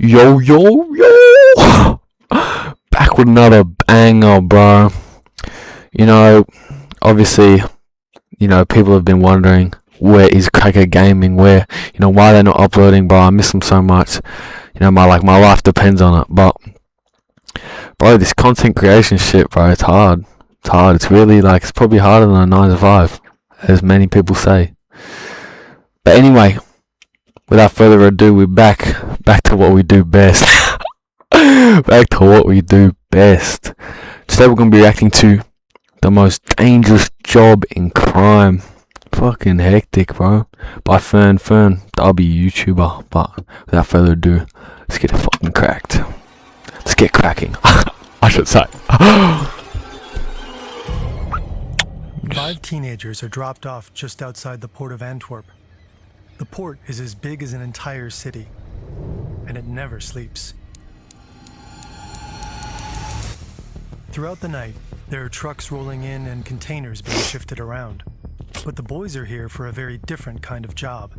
Yo, yo, yo! Back with another banger, bro. You know, obviously, people have been wondering where is Cracker Gaming, why they're not uploading, bro. I miss them so much. My life depends on it. But, bro, this content creation shit, bro, it's hard. It's hard. It's really, it's probably harder than a 9 to 5, as many people say. But anyway, without further ado, we're back to what we do best. Back to what we do best. Today we're going to be reacting to the most dangerous job in crime. Fucking hectic, bro. By FERN. I'll be a YouTuber. But without further ado, let's get it fucking cracked. Let's get cracking. I should say. 5 teenagers are dropped off just outside the port of Antwerp. The port is as big as an entire city, and it never sleeps. Throughout the night, there are trucks rolling in and containers being shifted around. But the boys are here for a very different kind of job.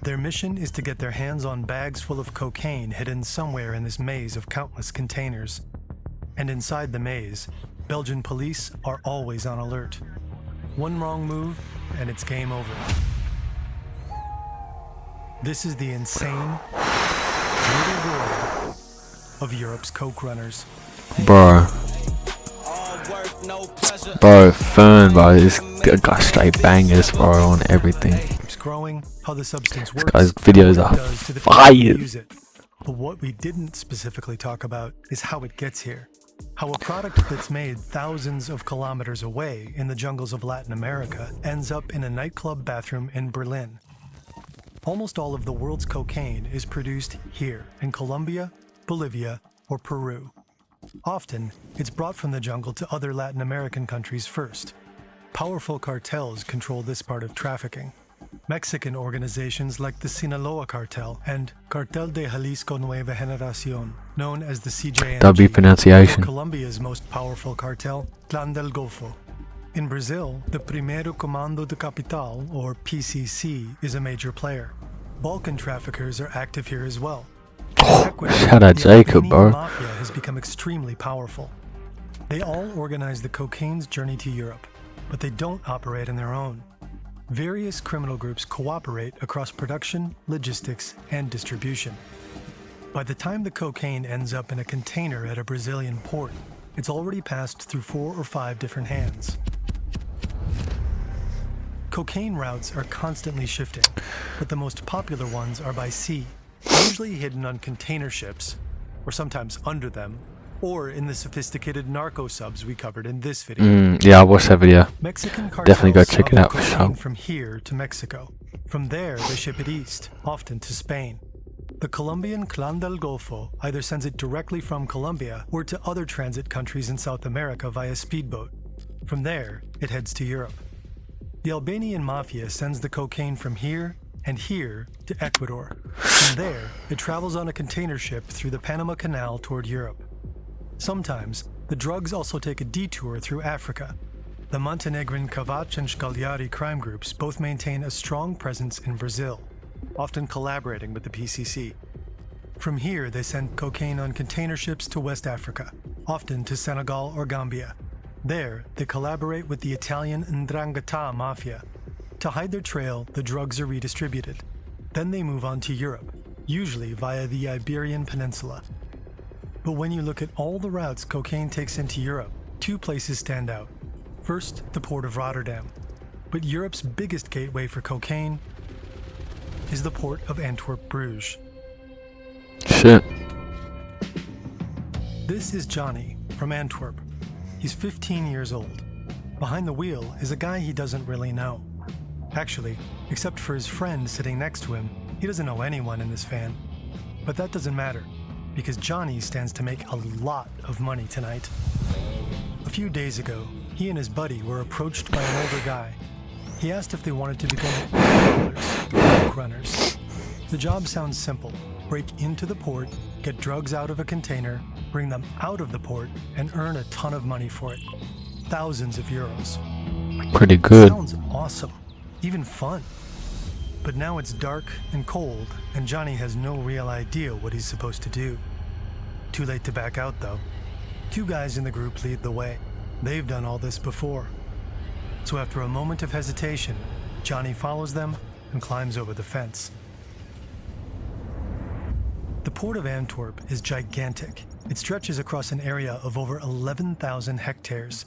Their mission is to get their hands on bags full of cocaine hidden somewhere in this maze of countless containers. And inside the maze, Belgian police are always on alert. One wrong move, and it's game over. This is the insane, brutal world of Europe's coke runners. Bro, FERN, bro, this got straight bangers, bro, on everything. It's growing, how the substance works, This guy's videos are fire. But what we didn't specifically talk about is how it gets here. How a product that's made thousands of kilometers away in the jungles of Latin America ends up in a nightclub bathroom in Berlin. Almost all of the world's cocaine is produced here in Colombia, Bolivia, or Peru. Often, it's brought from the jungle to other Latin American countries first. Powerful cartels control this part of trafficking. Mexican organizations like the Sinaloa Cartel and Cartel de Jalisco Nueva Generación, known as the CJNG, That'll be pronunciation. Colombia's most powerful cartel, Clan del Golfo. In Brazil, the Primeiro Comando de Capital, or PCC, is a major player. Balkan traffickers are active here as well. Shout out Jacob, bro. The mafia has become extremely powerful. They all organize the cocaine's journey to Europe, but they don't operate on their own. Various criminal groups cooperate across production, logistics, and distribution. By the time the cocaine ends up in a container at a Brazilian port, it's already passed through 4 or 5 different hands. Cocaine routes are constantly shifting, but the most popular ones are by sea, usually hidden on container ships, or sometimes under them, or in the sophisticated narco subs we covered in this video. Yeah, I watched that video. Mexican cartels Definitely go check it out for cocaine sure. from here to Mexico. From there, they ship it east, often to Spain. The Colombian Clan del Golfo either sends it directly from Colombia or to other transit countries in South America via speedboat. From there, it heads to Europe. The Albanian mafia sends the cocaine from here and here to Ecuador. From there, it travels on a container ship through the Panama Canal toward Europe. Sometimes, the drugs also take a detour through Africa. The Montenegrin Kavac and Shkaljari crime groups both maintain a strong presence in Brazil, often collaborating with the PCC. From here, they send cocaine on container ships to West Africa, often to Senegal or Gambia. There, they collaborate with the Italian Ndrangheta mafia. To hide their trail, the drugs are redistributed. Then they move on to Europe, usually via the Iberian Peninsula. But when you look at all the routes cocaine takes into Europe, 2 places stand out. First, the port of Rotterdam. But Europe's biggest gateway for cocaine is the port of Antwerp-Bruges. Shit. This is Johnny from Antwerp. He's 15 years old. Behind the wheel is a guy he doesn't really know. Actually, except for his friend sitting next to him, he doesn't know anyone in this van. But that doesn't matter, because Johnny stands to make a lot of money tonight. A few days ago, he and his buddy were approached by an older guy. He asked if they wanted to become coke runners. The job sounds simple. Break into the port, get drugs out of a container, bring them out of the port, and earn a ton of money for it. Thousands of euros. Pretty good. Sounds awesome. Even fun. But now it's dark and cold, and Johnny has no real idea what he's supposed to do. Too late to back out, though. Two guys in the group lead the way. They've done all this before. So after a moment of hesitation, Johnny follows them and climbs over the fence. The Port of Antwerp is gigantic. It stretches across an area of over 11,000 hectares.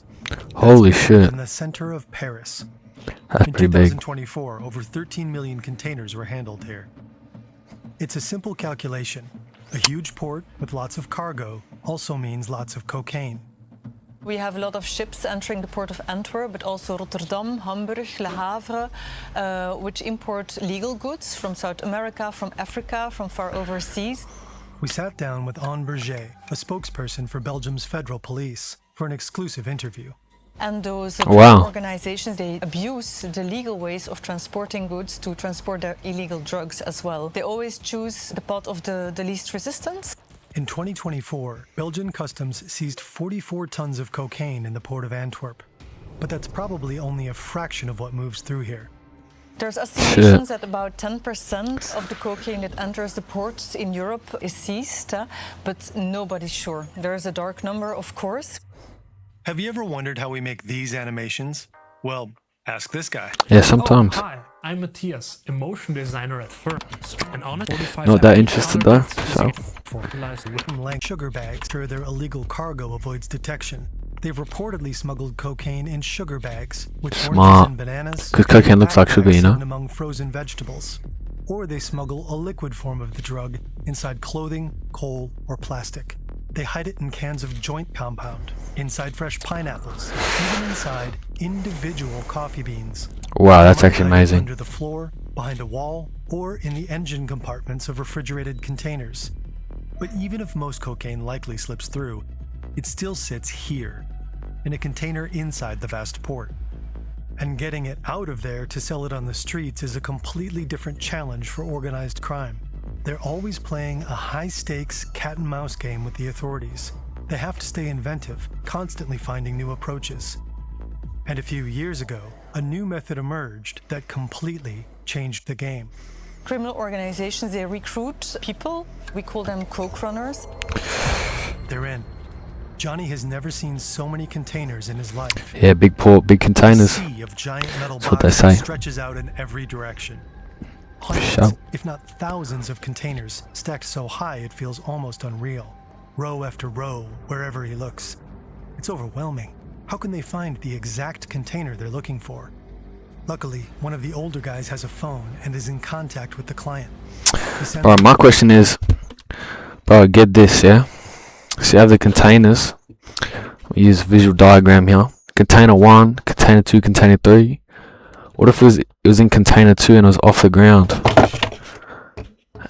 Holy shit. In the center of Paris. That's In pretty big. 2024, over 13 million containers were handled here. It's a simple calculation. A huge port with lots of cargo also means lots of cocaine. We have a lot of ships entering the port of Antwerp, but also Rotterdam, Hamburg, Le Havre, which import legal goods from South America, from Africa, from far overseas. We sat down with Anne Berger, a spokesperson for Belgium's federal police, for an exclusive interview. And those Wow. organizations, they abuse the legal ways of transporting goods to transport their illegal drugs as well. They always choose the path of the least resistance. In 2024, Belgian customs seized 44 tons of cocaine in the port of Antwerp. But that's probably only a fraction of what moves through here. There's estimations that about 10% of the cocaine that enters the ports in Europe is seized, but nobody's sure. There's a dark number, of course. Have you ever wondered how we make these animations? Well, ask this guy. Yeah, sometimes. Oh, hi, I'm Matthias, a motion designer at FERN. And on a 45 Not that interested though, so. fertilized with Lang sugar bags sure their illegal cargo avoids detection. They've reportedly smuggled cocaine in sugar bags, with Smart. oranges and bananas. 'Cause cocaine looks like sugar, you know? And among frozen vegetables. Or they smuggle a liquid form of the drug inside clothing, coal, or plastic. They hide it in cans of joint compound, inside fresh pineapples, even inside individual coffee beans. Wow, that's They actually hide it amazing. Under the floor, behind a wall, or in the engine compartments of refrigerated containers. But even if most cocaine likely slips through, it still sits here, in a container inside the vast port. And getting it out of there to sell it on the streets is a completely different challenge for organized crime. They're always playing a high-stakes cat-and-mouse game with the authorities. They have to stay inventive, constantly finding new approaches. And a few years ago, a new method emerged that completely changed the game. Criminal organizations, they recruit people. We call them coke runners. They're in. Johnny has never seen so many containers in his life. Yeah, big port, big containers. A sea of giant metal That's what they boxes say. stretches out in every direction. Hundreds, Sure. if not thousands of containers stacked so high it feels almost unreal. Row after row, wherever he looks. It's overwhelming. How can they find the exact container they're looking for? Luckily, one of the older guys has a phone and is in contact with the client. He sends Alright, my question is, bro, get this, yeah? So you have the containers. We use visual diagram here. Container 1, container 2, container 3. What if it was in container 2 and it was off the ground?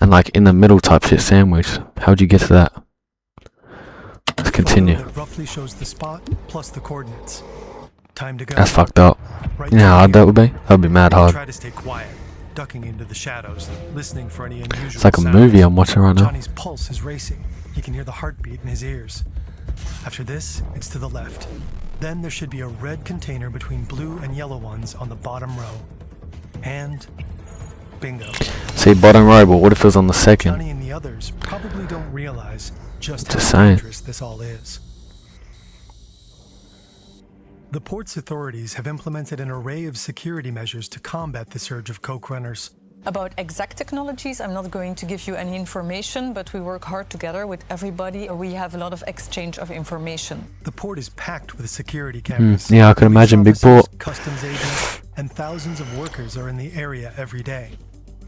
And like in the middle type shit sandwich. How'd you get to that? Let's continue. That roughly shows the spot plus the coordinates. Time to go. That's fucked up. Right You know how hard here. that would be? That would be mad They hard. try to stay quiet, ducking into the shadows, listening for any unusual It's like a sounds. movie I'm watching right now. Johnny's pulse is racing. He can hear the heartbeat in his ears. After this, it's to the left. Then there should be a red container between blue and yellow ones on the bottom row. And bingo. See, bottom row, but what if it was on the second? Johnny and the others probably don't realize just how Just saying. dangerous this all is. The port's authorities have implemented an array of security measures to combat the surge of coke runners. About exact technologies, I'm not going to give you any information, but we work hard together with everybody. We have a lot of exchange of information. The port is packed with security cameras. Yeah, I can Police imagine, big officers, port. Customs agents, and thousands of workers are in the area every day.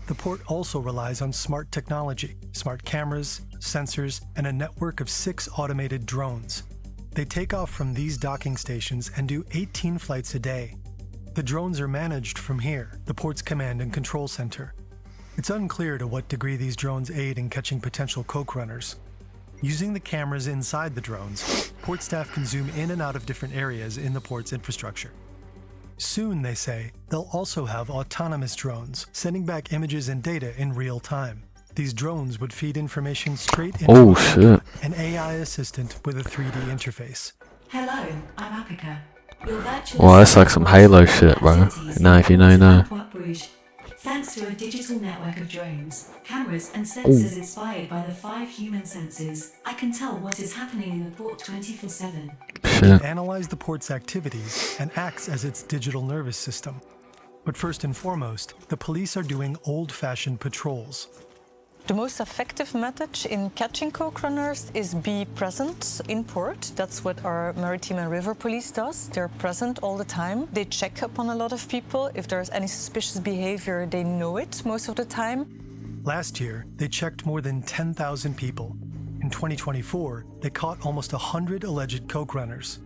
The port also relies on smart technology, smart cameras, sensors, and a network of 6 automated drones. They take off from these docking stations and do 18 flights a day. The drones are managed from here, the port's command and control center. It's unclear to what degree these drones aid in catching potential coke runners. Using the cameras inside the drones, port staff can zoom in and out of different areas in the port's infrastructure. Soon, they say, they'll also have autonomous drones, sending back images and data in real time. These drones would feed information straight into Oh, a shit. Link, an AI assistant with a 3D interface. Hello, I'm Apika. Your virtual Well, that's like some assistant Halo will shit, bro. activities Now, if you know, you know. Antwerp Bruges. Thanks to a digital network of drones, cameras and sensors inspired by the 5 human senses, I can tell what is happening in the port 24/7. Shit. Analyze the port's activities and acts as its digital nervous system. But first and foremost, the police are doing old-fashioned patrols. The most effective method in catching coke runners is be present in port. That's what our maritime and river police does. They're present all the time. They check upon a lot of people. If there's any suspicious behavior, they know it most of the time. Last year, they checked more than 10,000 people. In 2024, they caught almost 100 alleged coke runners.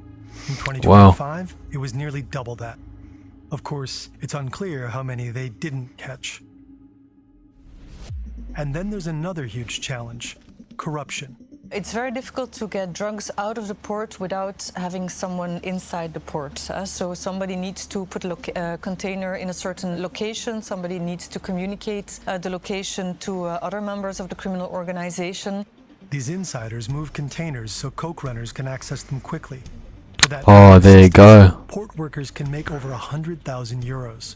In 2025, It was nearly double that. Of course, it's unclear how many they didn't catch. And then there's another huge challenge: corruption. It's very difficult to get drugs out of the port without having someone inside the port. So somebody needs to put a container in a certain location, somebody needs to communicate the location to other members of the criminal organization. These insiders move containers so coke runners can access them quickly. For that Oh, there you go. port workers can make over 100,000 euros.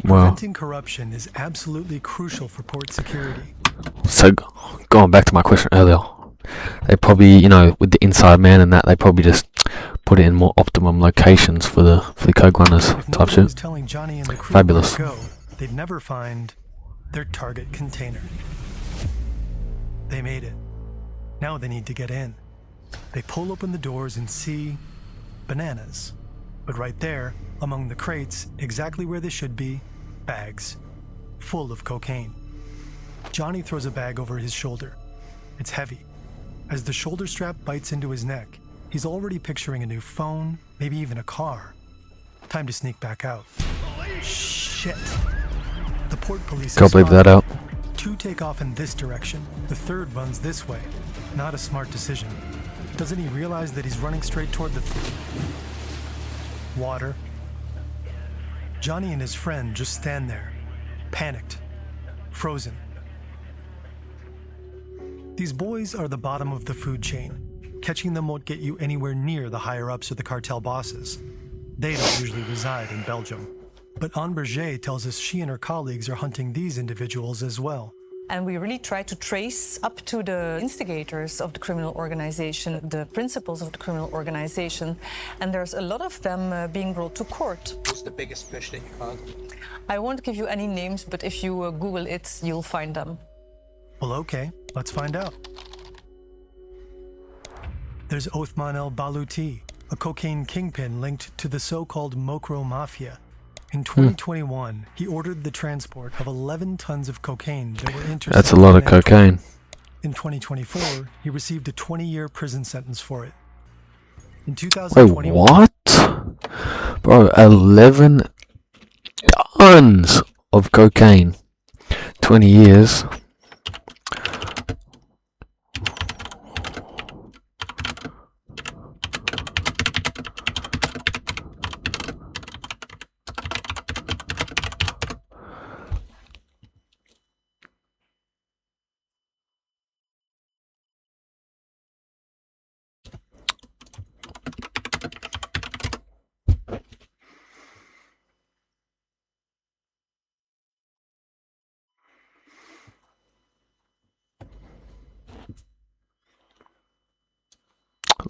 Wow. Preventing corruption is absolutely crucial for port security. So, going back to my question earlier, they probably, you know, with the inside man and that, they probably just put it in more optimum locations for the coke runners If type nobody was shit. telling Johnny and the crew Fabulous. where to go, they'd never find their target container. They made it. Now they need to get in. They pull open the doors and see bananas. But right there, among the crates, exactly where they should be, bags full of cocaine. Johnny throws a bag over his shoulder. It's heavy. As the shoulder strap bites into his neck, he's already picturing a new phone, maybe even a car. Time to sneak back out. Shit. The port police Can't believe that out. 2 take off in this direction. The third runs this way. Not a smart decision. Doesn't he realize that he's running straight toward the water? Johnny and his friend just stand there, panicked, frozen. These boys are the bottom of the food chain. Catching them won't get you anywhere near the higher-ups or the cartel bosses. They don't usually reside in Belgium. But Anne Berger tells us she and her colleagues are hunting these individuals as well. And we really try to trace up to the instigators of the criminal organization, the principals of the criminal organization. And there's a lot of them being brought to court. What's the biggest fish that you caught? I won't give you any names, but if you Google it, you'll find them. Well, okay, let's find out. There's Othman El Balouti, a cocaine kingpin linked to the so-called Mokro Mafia. In 2021, he ordered the transport of 11 tons of cocaine that were intercepted. That's a lot of in Antwerp. cocaine. In 2024, he received a 20-year prison sentence for it. In Wait, 2021, what? Bro, 11 tons of cocaine. 20 years.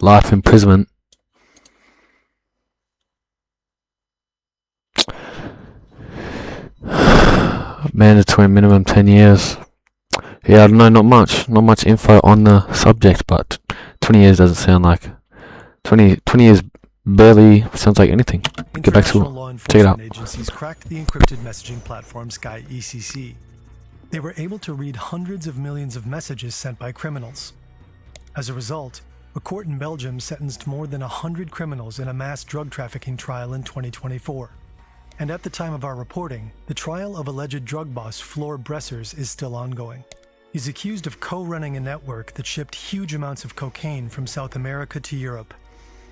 Life imprisonment. Mandatory minimum 10 years. Yeah, I don't know, not much info on the subject, but 20 years doesn't sound like 20 years barely sounds like anything. Get back to international it. law Check it out. enforcement agencies cracked the encrypted messaging platform Sky ECC. They were able to read hundreds of millions of messages sent by criminals. As a result, a court in Belgium sentenced more than 100 criminals in a mass drug trafficking trial in 2024. And at the time of our reporting, the trial of alleged drug boss Floor Bressers is still ongoing. He's accused of co-running a network that shipped huge amounts of cocaine from South America to Europe.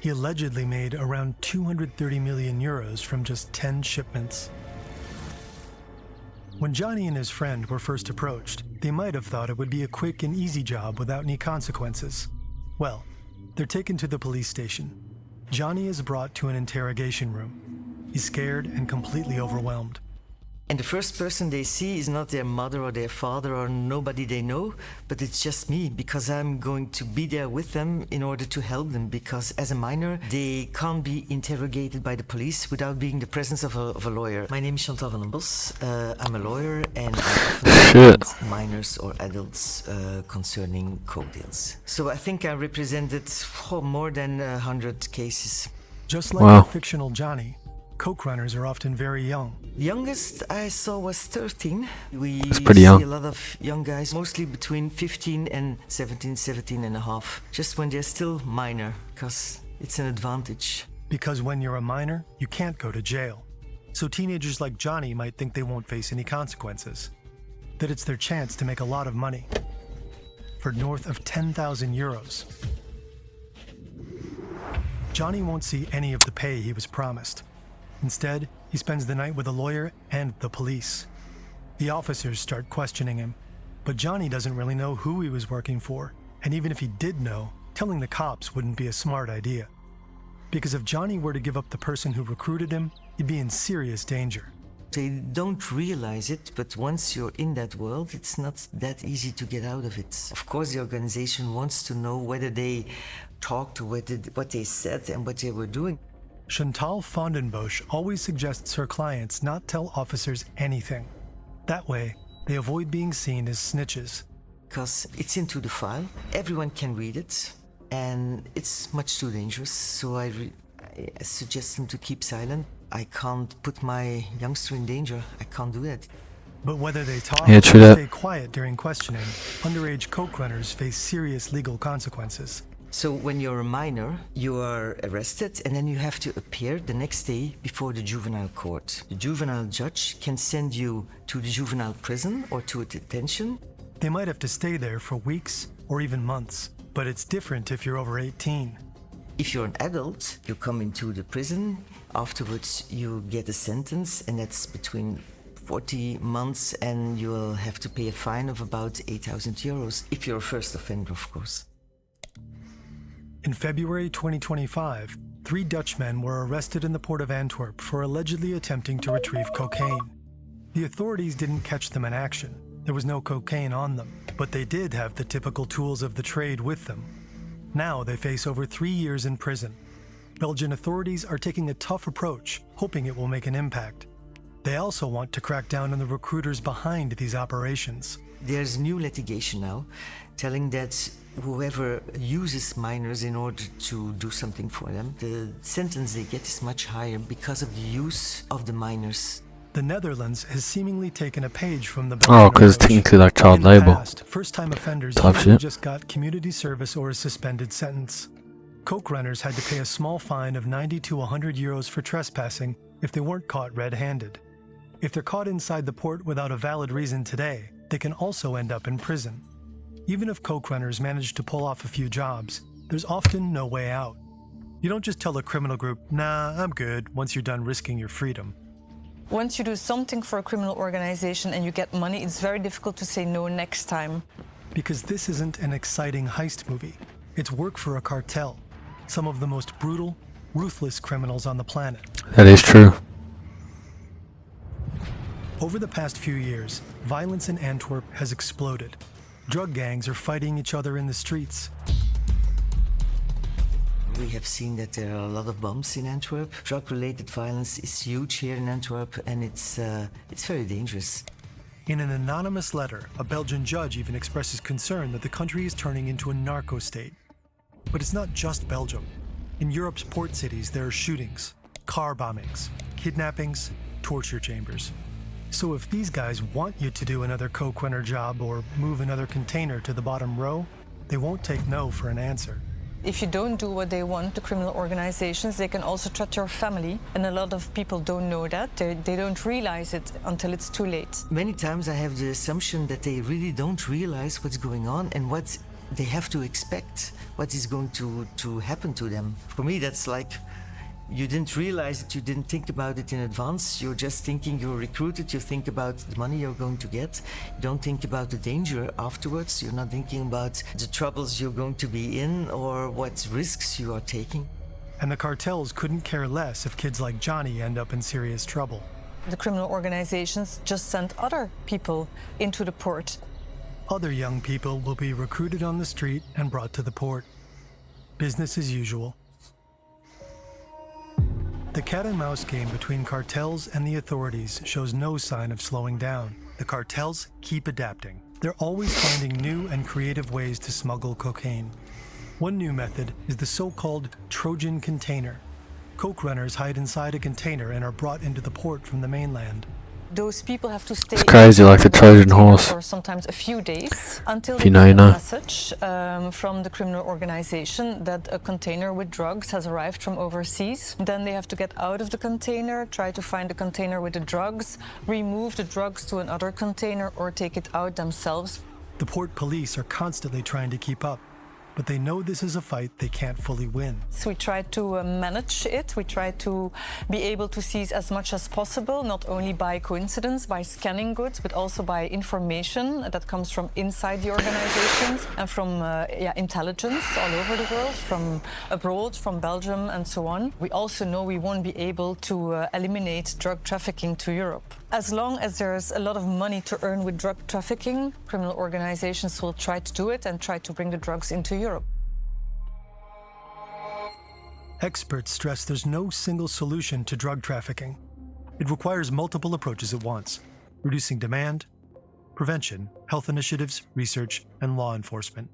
He allegedly made around 230 million euros from just 10 shipments. When Johnny and his friend were first approached, they might have thought it would be a quick and easy job without any consequences. Well, they're taken to the police station. Johnny is brought to an interrogation room. He's scared and completely overwhelmed. And the first person they see is not their mother or their father or nobody they know, but it's just me, because I'm going to be there with them in order to help them, because as a minor, they can't be interrogated by the police without being the presence of a lawyer. My name is Chantal van den Bos. I'm a lawyer and I often represent minors or adults concerning coke deals. So I think I represented more than 100 cases. Just like the fictional Johnny, coke runners are often very young. The youngest I saw was 13. We pretty young. see a lot of young guys, mostly between 15 and 17 and a half, just when they're still minor, because it's an advantage. Because when you're a minor, you can't go to jail. So teenagers like Johnny might think they won't face any consequences. That it's their chance to make a lot of money. For north of 10,000 euros. Johnny won't see any of the pay he was promised. Instead, he spends the night with a lawyer and the police. The officers start questioning him, but Johnny doesn't really know who he was working for, and even if he did know, telling the cops wouldn't be a smart idea. Because if Johnny were to give up the person who recruited him, he'd be in serious danger. They don't realize it, but once you're in that world, it's not that easy to get out of it. Of course, the organization wants to know whether they talked to what they said and what they were doing. Chantal van den Bos always suggests her clients not tell officers anything. That way, they avoid being seen as snitches. Because it's into the file, everyone can read it, and it's much too dangerous, so I suggest them to keep silent. I can't put my youngster in danger. I can't do that. But whether they talk or stay quiet during questioning, underage coke runners face serious legal consequences. So when you're a minor, you are arrested and then you have to appear the next day before the juvenile court. The juvenile judge can send you to the juvenile prison or to a detention. They might have to stay there for weeks or even months, but it's different if you're over 18. If you're an adult, you come into the prison. Afterwards, you get a sentence, and that's between 40 months, and you will have to pay a fine of about 8,000 euros, if you're a first offender, of course. In February 2025, 3 Dutchmen were arrested in the port of Antwerp for allegedly attempting to retrieve cocaine. The authorities didn't catch them in action. There was no cocaine on them, but they did have the typical tools of the trade with them. Now they face over 3 years in prison. Belgian authorities are taking a tough approach, hoping it will make an impact. They also want to crack down on the recruiters behind these operations. There's new litigation now, telling that whoever uses minors in order to do something for them, the sentence they get is much higher because of the use of the minors. The Netherlands has seemingly taken a page from the Belgian because it's technically like child labor. First-time offenders Tough usually shit. just got community service or a suspended sentence. Coke runners had to pay a small fine of 90 to 100 euros for trespassing if they weren't caught red-handed. If they're caught inside the port without a valid reason today, they can also end up in prison. Even if coke runners manage to pull off a few jobs, there's often no way out. You don't just tell a criminal group, "Nah, I'm good," once you're done risking your freedom. Once you do something for a criminal organization and you get money, it's very difficult to say no next time. Because this isn't an exciting heist movie. It's work for a cartel. Some of the most brutal, ruthless criminals on the planet. That is true. Over the past few years, violence in Antwerp has exploded. Drug gangs are fighting each other in the streets. We have seen that there are a lot of bombs in Antwerp. Drug-related violence is huge here in Antwerp, and it's very dangerous. In an anonymous letter, a Belgian judge even expresses concern that the country is turning into a narco state. But it's not just Belgium. In Europe's port cities, there are shootings, car bombings, kidnappings, torture chambers. So if these guys want you to do another coke runner job or move another container to the bottom row, they won't take no for an answer. If you don't do what they want, the criminal organizations, they can also threaten your family. And a lot of people don't know that. They don't realize it until it's too late. Many times I have the assumption that they really don't realize what's going on and what they have to expect, what is going to happen to them. For me, that's like, you didn't realize it, you didn't think about it in advance. You're just thinking you're recruited, you think about the money you're going to get. You don't think about the danger afterwards. You're not thinking about the troubles you're going to be in or what risks you are taking. And the cartels couldn't care less if kids like Johnny end up in serious trouble. The criminal organizations just send other people into the port. Other young people will be recruited on the street and brought to the port. Business as usual. The cat and mouse game between cartels and the authorities shows no sign of slowing down. The cartels keep adapting. They're always finding new and creative ways to smuggle cocaine. One new method is the so-called Trojan container. Coke runners hide inside a container and are brought into the port from the mainland. Those people have to stay It's crazy, like the Trojan horse. for sometimes a few days until If they you know, get you know. a message from the criminal organization that a container with drugs has arrived from overseas. Then they have to get out of the container, try to find the container with the drugs, remove the drugs to another container, or take it out themselves. The port police are constantly trying to keep up, but they know this is a fight they can't fully win. So we try to manage it. We try to be able to seize as much as possible, not only by coincidence, by scanning goods, but also by information that comes from inside the organizations and from intelligence all over the world, from abroad, from Belgium and so on. We also know we won't be able to eliminate drug trafficking to Europe. As long as there's a lot of money to earn with drug trafficking, criminal organizations will try to do it and try to bring the drugs into Europe. Experts stress there's no single solution to drug trafficking. It requires multiple approaches at once: reducing demand, prevention, health initiatives, research, and law enforcement.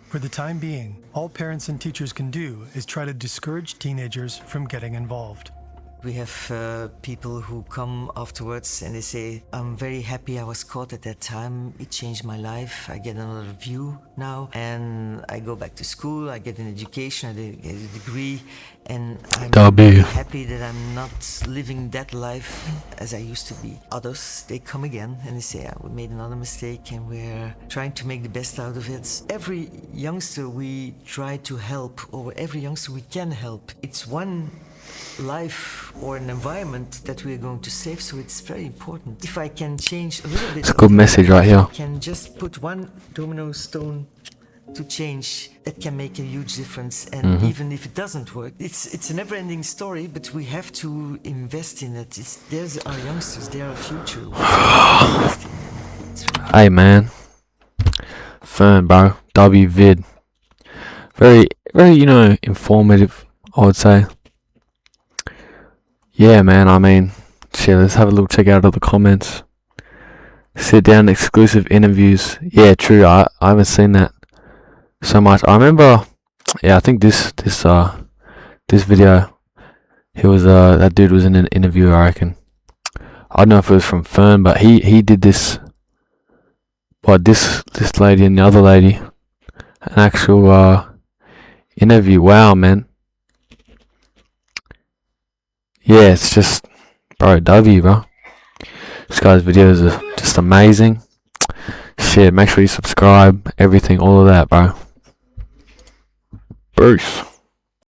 For the time being, all parents and teachers can do is try to discourage teenagers from getting involved. We have people who come afterwards and they say, I'm very happy I was caught at that time. It changed my life. I get another view now and I go back to school. I get an education, I get a degree, and I'm W. happy that I'm not living that life as I used to be. Others, they come again and they say, we made another mistake and we're trying to make the best out of it. Every youngster we try to help, or every youngster we can help, it's one life or an environment that we're going to save, so it's very important. If I can change a little bit, It's a good message right here. I can just put one domino stone to change, that can make a huge difference. And even if it doesn't work, it's a never-ending story, but we have to invest in it. There's our youngsters, they're our future. Hey man, FERN bro, W vid. Very, informative, I would say. Yeah, man, I mean, shit, let's have a little check out of the comments. Sit down exclusive interviews. Yeah, true, I haven't seen that so much. I remember, I think this video, that dude was in an interview, I reckon. I don't know if it was from FERN, but he did this, this lady and the other lady, an actual interview. Wow, man. Yeah, it's just, bro, W, bro. This guy's videos are just amazing. Shit, make sure you subscribe, everything, all of that, bro. Peace.